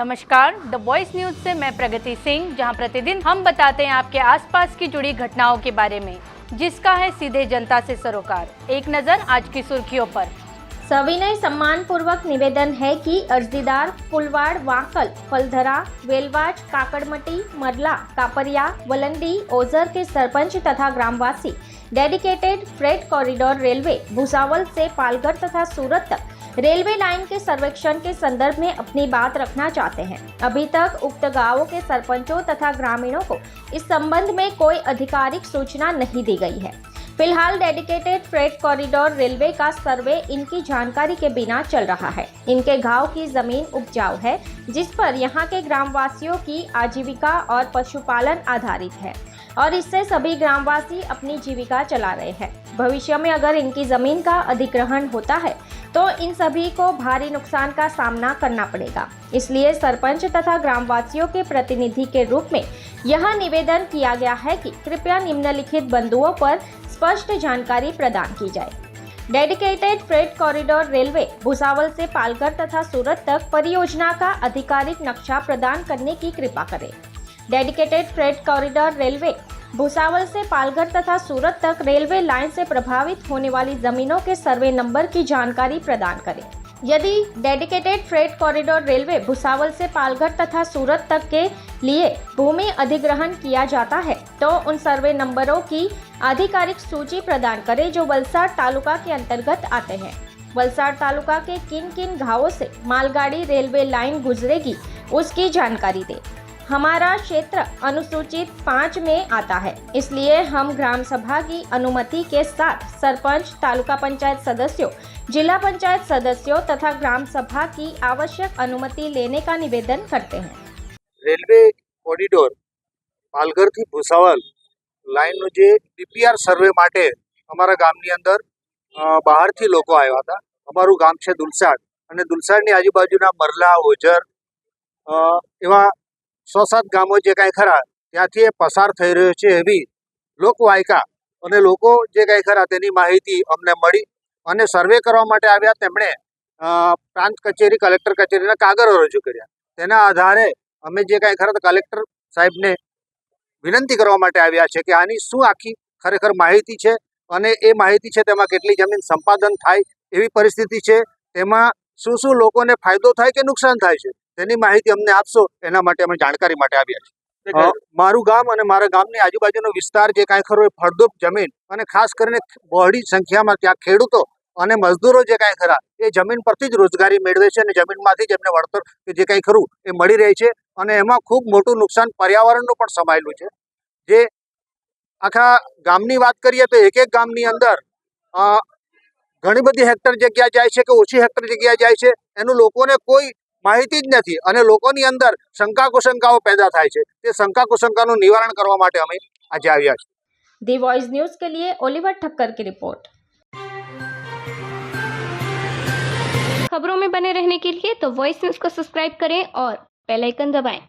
नमस्कार, the voice news से मैं प्रगति सिंह, जहां प्रतिदिन हम बताते हैं आपके आसपास की जुड़ी घटनाओं के बारे में, जिसका है सीधे जनता से सरोकार। एक नजर आज की सुर्खियों पर। सविनय सम्मान पूर्वक निवेदन है कि अर्जीदार फुलवाड़, वांकल, फलधरा, वेलवाज, काकड़मटी, मरला, कापरिया, वलंडी, ओझर के सरपंच तथा ग्रामवासी dedicated freight corridor railway Bhusawal से पालघर तथा सूरत तक रेलवे लाइन के सर्वेक्षण के संदर्भ में अपनी बात रखना चाहते हैं। अभी तक उक्त गांवों के सरपंचों तथा ग्रामीणों को इस संबंध में कोई आधिकारिक सूचना नहीं दी गई है। फिलहाल डेडिकेटेड फ्रेट कॉरिडोर रेलवे का सर्वे इनकी जानकारी के बिना चल रहा है। इनके गांव की जमीन उपजाऊ है, जिस पर यहां के ग्रामवासियों की आजीविका और पशुपालन आधारित है और इससे सभी ग्रामवासी अपनी जीविका चला रहे हैं। भविष्य में अगर इनकी जमीन का अधिग्रहण होता है तो इन सभी को भारी नुकसान का सामना करना पड़ेगा। इसलिए सरपंच तथा ग्रामवासियों के प्रतिनिधि के रूप में यह निवेदन किया गया है कि कृपया निम्नलिखित बिंदुओं पर स्पष्ट जानकारी प्रदान की जाए। Dedicated freight corridor railway Bhusawal से पालघर तथा सूरत तक परियोजना का आधिकारिक नक्शा प्रदान करने की कृपा करें। Dedicated freight corridor railway Bhusawal से पालघर तथा सूरत तक रेलवे लाइन से प्रभावित होने वाली जमीनों के सर्वे नंबर की जानकारी प्रदान करें। यदि dedicated freight corridor railway Bhusawal से पालघर तथा सूरत तक के लिए भूमि अधिग्रहण किया जाता है तो उन सर्वे नंबरों की आधिकारिक सूची प्रदान करें जो वलसाड़ तालुका के अंतर्गत आते हैं। वलसाड़ तालुका के किन किन गांवों से मालगाड़ी रेलवे लाइन गुजरेगी उसकी जानकारी दें। हमारा क्षेत्र अनुसूचित 5 में आता है, इसलिए हम ग्राम सभा की अनुमति के साथ सरपंच, तालुका पंचायत सदस्यों, जिला पंचायत सदस्यों तथा ग्राम सभा की आवश्यक अनुमति लेने का निवेदन करते हैं। रेलवे कोरिडोर पालघर थी भुसावल लाइन जे डीपीआर सर्वे माटे अमरा गामनी अंदर बहार थी लोको आव्या हता। अमारू गाम छे दुलसाड अने दुलसाडनी आजूबाजूना मरला, ओझर एवा 6-7 गामो जे कांई खरा त्याथी पसार थई रह्यो छे एवी लोकवायका अने लोको जे कांई खरा तेनी माहिती अमने मळी अने सर्वे करवा माटे आव्या। तेमणे प्रांत कचेरी, कलेक्टर कचेरीना कागळो रजू कर्या। तेना आधारे अमे जे कांई खरा कलेक्टर साहेबने विनंती करवा माटे आव्या छे के आनी शुं आखी खरेखर माहिती छे अने ए माहिती छे तेमां केटली जमीन संपादन थाय एवी परिस्थिति छे, तेमां शुं शुं लोकोने फायदो थाय के नुकसान थाय छे तेनी माहिती अमने आपशो, एना माटे अमे जाणकारी माटे आव्या छीए। मारू गाम अने मारा गामनी आजूबाजूनो विस्तार जे कांई खरो फळद्रुप जमीन अने खास करीने बहोળી संख्यामां त्यां खेडूतो अने मजदूरो जे कांई खरा ए जमीन परथी ज रोजगारी मेळवे छे अने जमीनमांथी ज एमने वळतर के जे कांई खरुं ए मळी रहे छे अने एमां खूब मोटुं नुकसान पर्यावरणनुं पण समायेલું छे। जे आखा गामनी वात करीए तो एक एक गामनी अंदर घणी बधी हेक्टर जग्या जाय छे के ओછી हेक्टर जग्या जाय छे एनुं लोकोने कोई माहिती ज नथी अने लोकोनी अंदर शंका कुशंकाओ पैदा थाय छे। ते शंका कुशंकानुं निवारण करवा माटे अमे आज आव्या छीए। दी वॉइस न्यूज के लिए ओलिवर ठक्कर की रिपोर्ट। खबरों में बने रहने के लिए तो वॉइस न्यूज को सब्सक्राइब करें और बेल आइकन दबाएं।